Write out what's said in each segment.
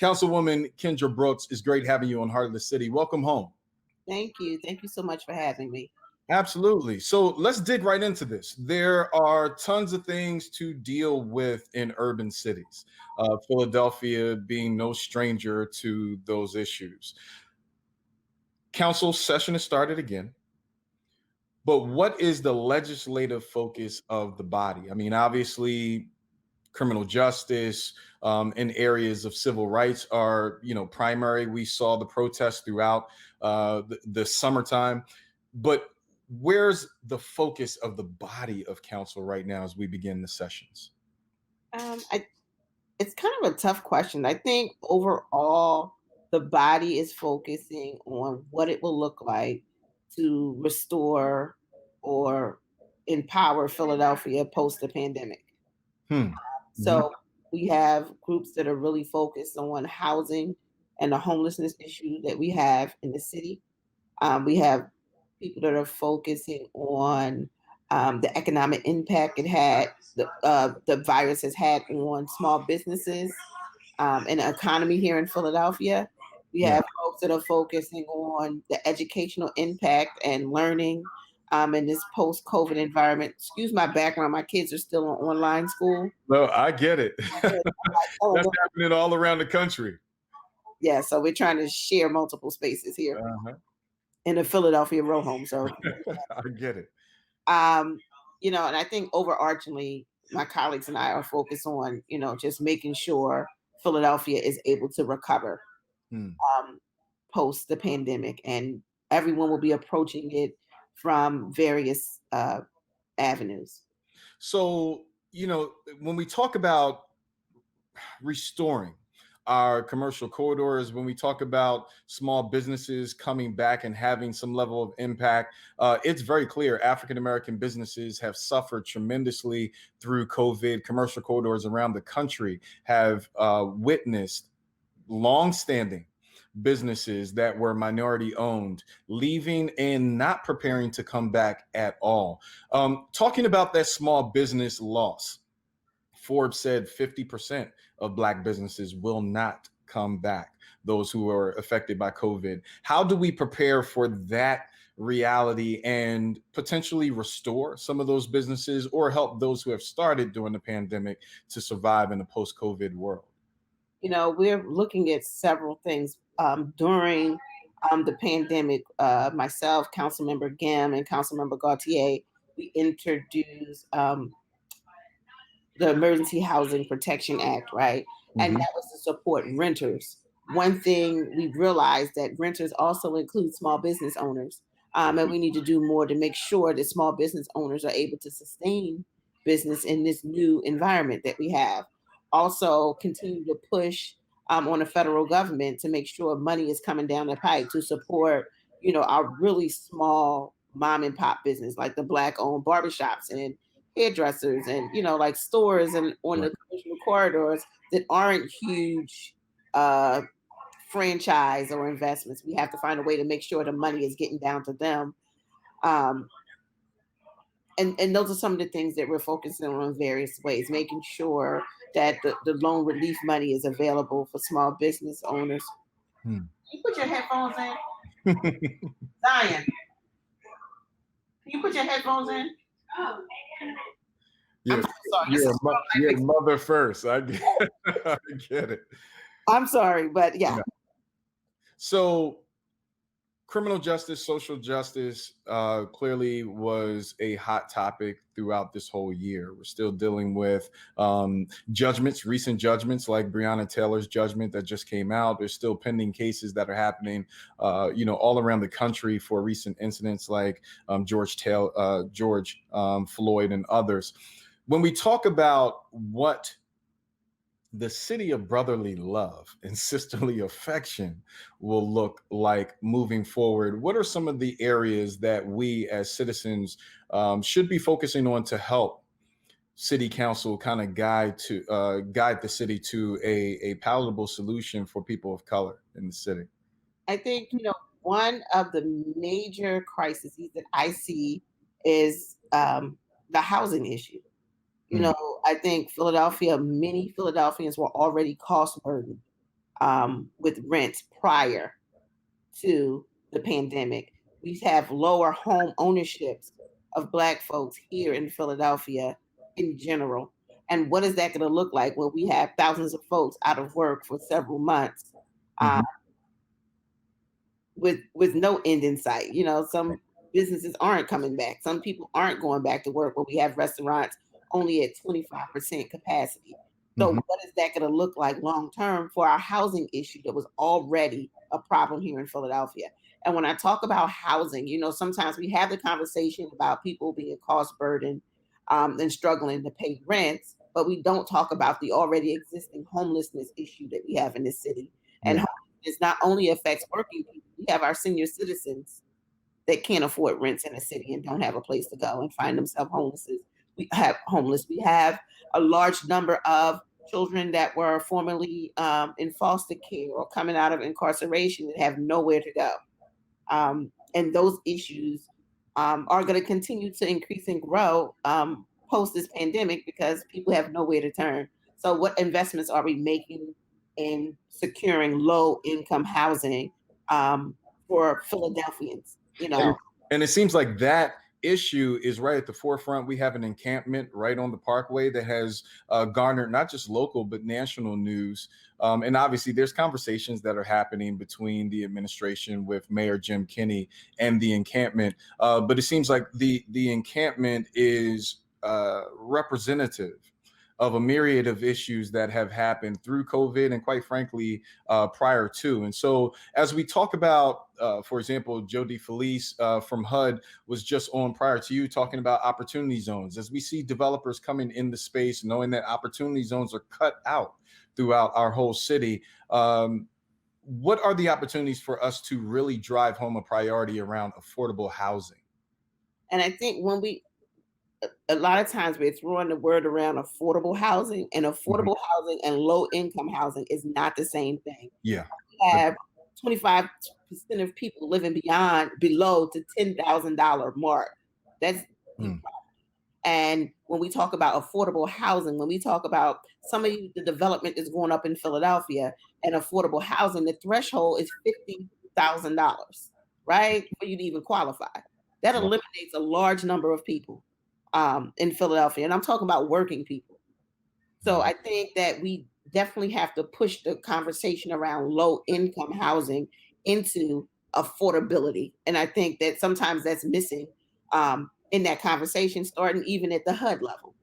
Councilwoman Kendra Brooks, it's great having you on Heart of the City. Welcome home. Thank you. Thank you so much for having me. Absolutely. So let's dig right into this. There are tons of things to deal with in urban cities, Philadelphia being no stranger to those issues. Council session has started again. But what is the legislative focus of the body? I mean, obviously, criminal justice and areas of civil rights are, primary. We saw the protests throughout the summertime. But where's the focus of the body of council right now as we begin the sessions? It's kind of a tough question. I think overall, the body is focusing on what it will look like to restore or empower Philadelphia post the pandemic. Hmm. Mhm. So we have groups that are really focused on housing and the homelessness issue that we have in the city. We have people that are focusing on the economic impact the virus has had on small businesses and the economy here in Philadelphia. We Yeah. have folks that are focusing on the educational impact and learning in this post-COVID environment. Excuse my background; my kids are still on online school. Well, I get it. Oh, That's happening all around the country. yeah, so we're trying to share multiple spaces here Uh-huh. in a Philadelphia row home. So I get it. Um, and I think overarchingly, my colleagues and I are focused on, just making sure Philadelphia is able to recover Hmm. um, post the pandemic, and everyone will be approaching it from various avenues. So, when we talk about restoring our commercial corridors, when we talk about small businesses coming back and having some level of impact, it's very clear African American businesses have suffered tremendously through COVID. Commercial corridors around the country have witnessed long-standing businesses that were minority owned leaving and not preparing to come back at all. Talking about that small business loss, Forbes said 50% of Black businesses will not come back, those who are affected by COVID. How do we prepare for that reality and potentially restore some of those businesses or help those who have started during the pandemic to survive in a post-COVID world? We're looking at several things during the pandemic. Myself, Councilmember Gim, and Councilmember Gautier, we introduced the Emergency Housing Protection Act, right? And Mhm. that was to support renters. One thing we realized that renters also include small business owners. And we need to do more to make sure that small business owners are able to sustain business in this new environment that we have. Also, continue to push on the federal government to make sure money is coming down the pipe to support, our really small mom and pop business, like the Black owned barbershops and hairdressers and like stores and on Right. the commercial corridors that aren't huge uh franchise or investments. We have to find a way to make sure the money is getting down to them. um and those are some of the things that we're focusing on in various ways, making sure that the loan relief money is available for small business owners. Hmm. Can you put your headphones in? Zion, can you put your headphones in? I'm You're, so sorry. This you're, is a, you're a mother first. I get, I get it. I'm sorry, but yeah. Yeah. So criminal justice, social justice clearly was a hot topic throughout this whole year. We're still dealing with judgments, recent judgments like Breonna Taylor's judgment that just came out. There's still pending cases that are happening, all around the country for recent incidents like George Floyd and others. When we talk about what the city of brotherly love and sisterly affection will look like moving forward, what are some of the areas that we as citizens should be focusing on to help city council kind of guide the city to a palatable solution for people of color in the city? I think, one of the major crises that I see is the housing issue. Hmm. I think many Philadelphians were already cost burdened. with rents prior to the pandemic. We have lower home ownerships of Black folks here in Philadelphia in general. And what is that going to look like when we have thousands of folks out of work for several months, uh, Mhm. with no end in sight? You know, some businesses aren't coming back. Some people aren't going back to work when we have restaurants only at 25% capacity. So Mhm. what is that going to look like long term for our housing issue that was already a problem here in Philadelphia? And when I talk about housing, you know, sometimes we have the conversation about people being cost burdened, and struggling to pay rents, but we don't talk about the already existing homelessness issue that we have in this city. And Yeah. homelessness not only affects working people, we have our senior citizens that can't afford rents in the city and don't have a place to go and find themselves homeless. We have homeless. We have a large number of children that were formerly in foster care or coming out of incarceration that have nowhere to go. And those issues are going to continue to increase and grow post this pandemic because people have nowhere to turn. So, what investments are we making in securing low income housing um, for Philadelphians? You And know, and it seems like that issue is right at the forefront. We have an encampment right on the Parkway that has garnered not just local but national news. And obviously, there's conversations that are happening between the administration with Mayor Jim Kinney and the encampment. But it seems like the encampment is representative of a myriad of issues that have happened through COVID and, quite frankly, prior to. And so, as we talk about, for example, Joe DeFelice from HUD was just on prior to you talking about opportunity zones. As we see developers coming in the space, knowing that opportunity zones are cut out throughout our whole city. What are the opportunities for us to really drive home a priority around affordable housing? and I think when we a lot of times we're throwing the word around affordable housing, and Mhm. affordable housing and low income housing is not the same thing. Yeah. Have 25% of people living beyond below the $10,000 mark. That's deep. Mm. And when we talk about affordable housing, when we talk about some of the development that's going up in Philadelphia and affordable housing, the threshold is $50,000, right? For you to even qualify. That Wow. eliminates a large number of people in Philadelphia. And I'm talking about working people. So Mhm. I think that we definitely have to push the conversation around low income housing into affordability. And I think that sometimes that's missing in that conversation, starting even at the HUD level.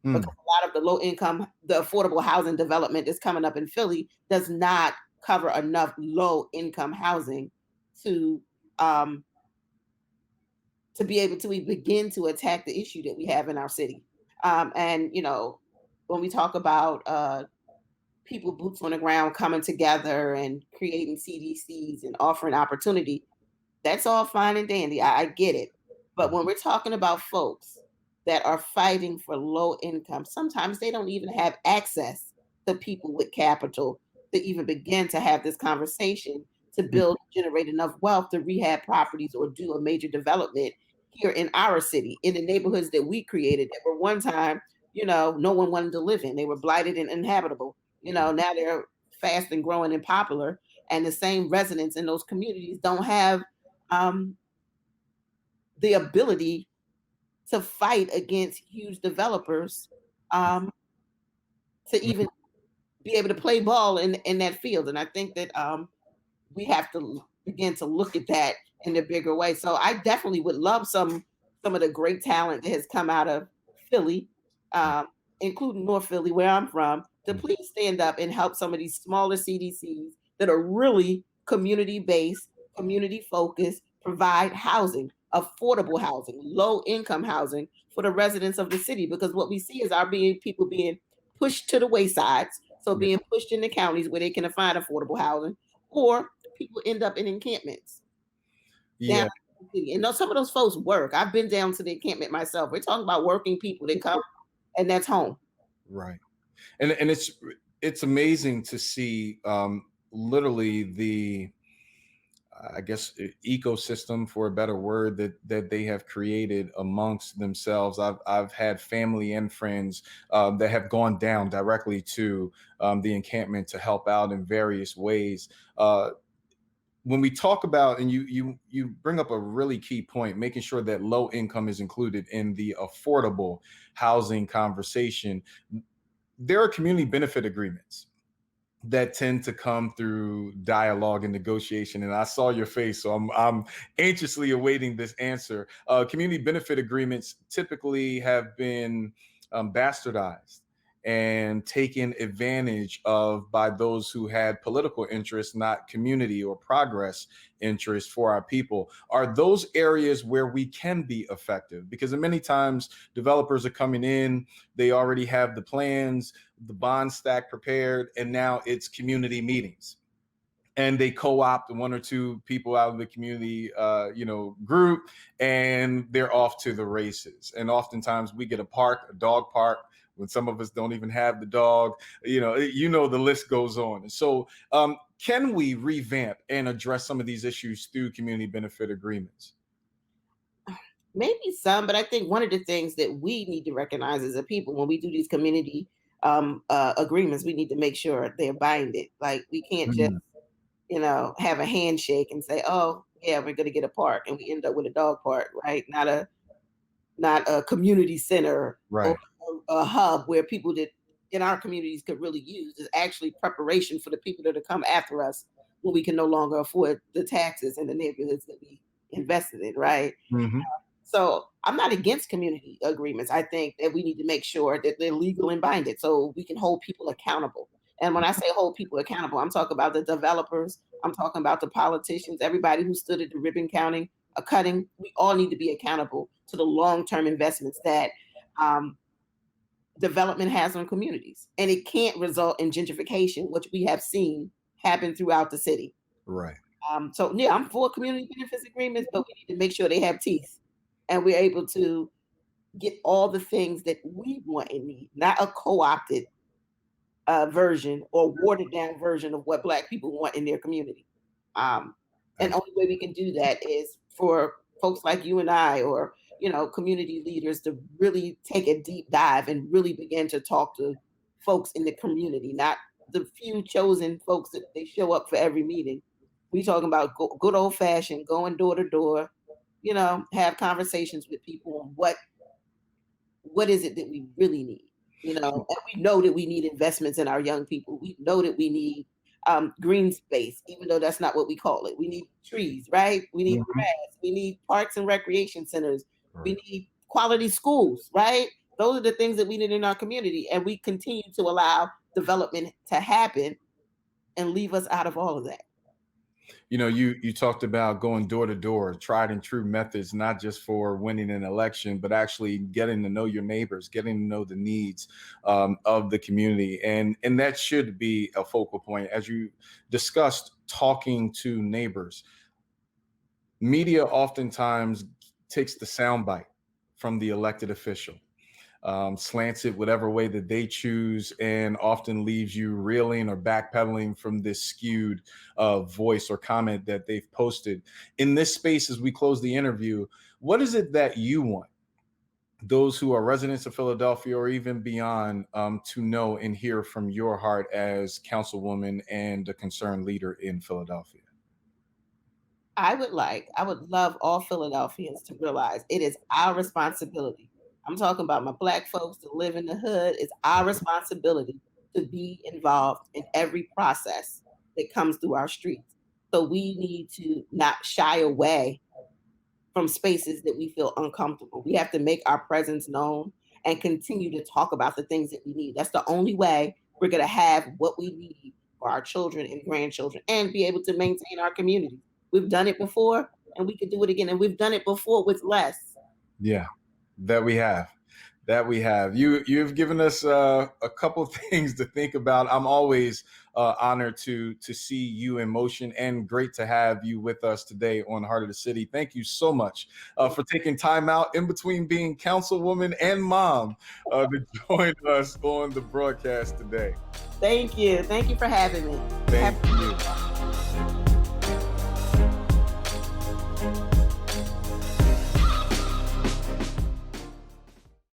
Mm. Because a lot of the low income, the affordable housing development that's coming up in Philly does not cover enough low income housing to um, to be able to begin to attack the issue that we have in our city. And you know, when we talk about people boots on the ground coming together and creating CDCs and offering opportunity, that's all fine and dandy. I get it. But when we're talking about folks that are fighting for low income, sometimes they don't even have access to people with capital to even begin to have this conversation to Mm. build, generate enough wealth to rehab properties or do a major development here in our city, in the neighborhoods that we created that were one time, you know, no one wanted to live in. They were blighted and inhabitable. You know, now they're fast and growing and popular. And the same residents in those communities don't have um, the ability to fight against huge developers um, to even be able to play ball in that field. And I think that we have to begin to look at that in a bigger way. So I definitely would love some of the great talent that has come out of Philly, um, including North Philly, where I'm from, to Mhm. please stand up and help some of these smaller CDCs that are really community based, community focused, provide housing, affordable housing, low income housing for the residents of the city. Because what we see is our being people being pushed to the waysides, so Yeah. being pushed in the counties where they can find affordable housing, or people end up in encampments down Yeah. in the city. And some of those folks work. I've been down to the encampment myself. We're talking about working people that come and that's home. Right. And it's amazing to see literally the I guess ecosystem, for a better word, that they have created amongst themselves. I've had family and friends that have gone down directly to the encampment to help out in various ways. When we talk about, and you bring up a really key point, making sure that low income is included in the affordable housing conversation, there are community benefit agreements that tend to come through dialogue and negotiation. And I saw your face, so I'm anxiously awaiting this answer. Community benefit agreements typically have been bastardized and taken advantage of by those who had political interest, not community or progress interest for our people. Are those areas where we can be effective? Because many times developers are coming in, they already have the plans, the bond stack prepared, and now it's community meetings, and they co-opt one or two people out of the community group, and they're off to the races. And oftentimes we get a dog park, when some of us don't even have the dog. The list goes on. And so can we revamp and address some of these issues through community benefit agreements? Maybe some, but I think one of the things that we need to recognize as a people when we do these community agreements, we need to make sure they're binded. Like we can't just Mm, have a handshake and say, "Oh, yeah, we're going to get a park," and we end up with a dog park, right? Not a community center or right. a hub where people that in our communities could really use. Is actually preparation for the people that are come after us when we can no longer afford the taxes in the neighborhoods that we invested in, right? Hmm. So I'm not against community agreements. I think that we need to make sure that they're legal and binded so we can hold people accountable. And when I say hold people accountable, I'm talking about the developers, I'm talking about the politicians, everybody who stood at the ribbon counting, cutting. We all need to be accountable to the long-term investments that um, development has on communities. And it can't result in gentrification, which we have seen happen throughout the city. Right. So yeah, I'm for community benefits agreements, but we need to make sure they have teeth and we're able to get all the things that we want and need, not a co-opted version or watered down version of what Black people want in their community. Um, and only way we can do that is for folks like you and I, or community leaders, to really take a deep dive and really begin to talk to folks in the community, not the few chosen folks that they show up for every meeting. We talking about good old fashioned going door to door, have conversations with people on what is it that we really need, and we know that we need investments in our young people. We know that we need green space, even though that's not what we call it. We need trees, right? We need Mhm. grass. We need parks and recreation centers. We Right. need quality schools, right? Those are the things that we need in our community. And we continue to allow development to happen and leave us out of all of that. You talked about going door to door, tried and true methods, not just for winning an election, but actually getting to know your neighbors, getting to know the needs of the community, and that should be a focal point as you discussed talking to neighbors. Media oftentimes takes the soundbite from the elected official, slants it whatever way that they choose, and often leaves you reeling or backpedaling from this skewed voice or comment that they've posted. In this space, as we close the interview, what is it that you want those who are residents of Philadelphia or even beyond to know and hear from your heart as councilwoman and a concerned leader in Philadelphia? I would love all Philadelphians to realize it is our responsibility. I'm talking about my Black folks that live in the hood. It's our responsibility to be involved in every process that comes through our streets. So we need to not shy away from spaces that we feel uncomfortable. We have to make our presence known and continue to talk about the things that we need. That's the only way we're going to have what we need for our children and grandchildren and be able to maintain our communities. We've done it before and we can do it again. And we've done it before with less. Yeah, that we have. You've given us a couple of things to think about. I'm always honored to see you in motion, and great to have you with us today on Heart of the City. Thank you so much for taking time out in between being councilwoman and mom to join us on the broadcast today. Thank you. Thank you for having me. Thank Have- you.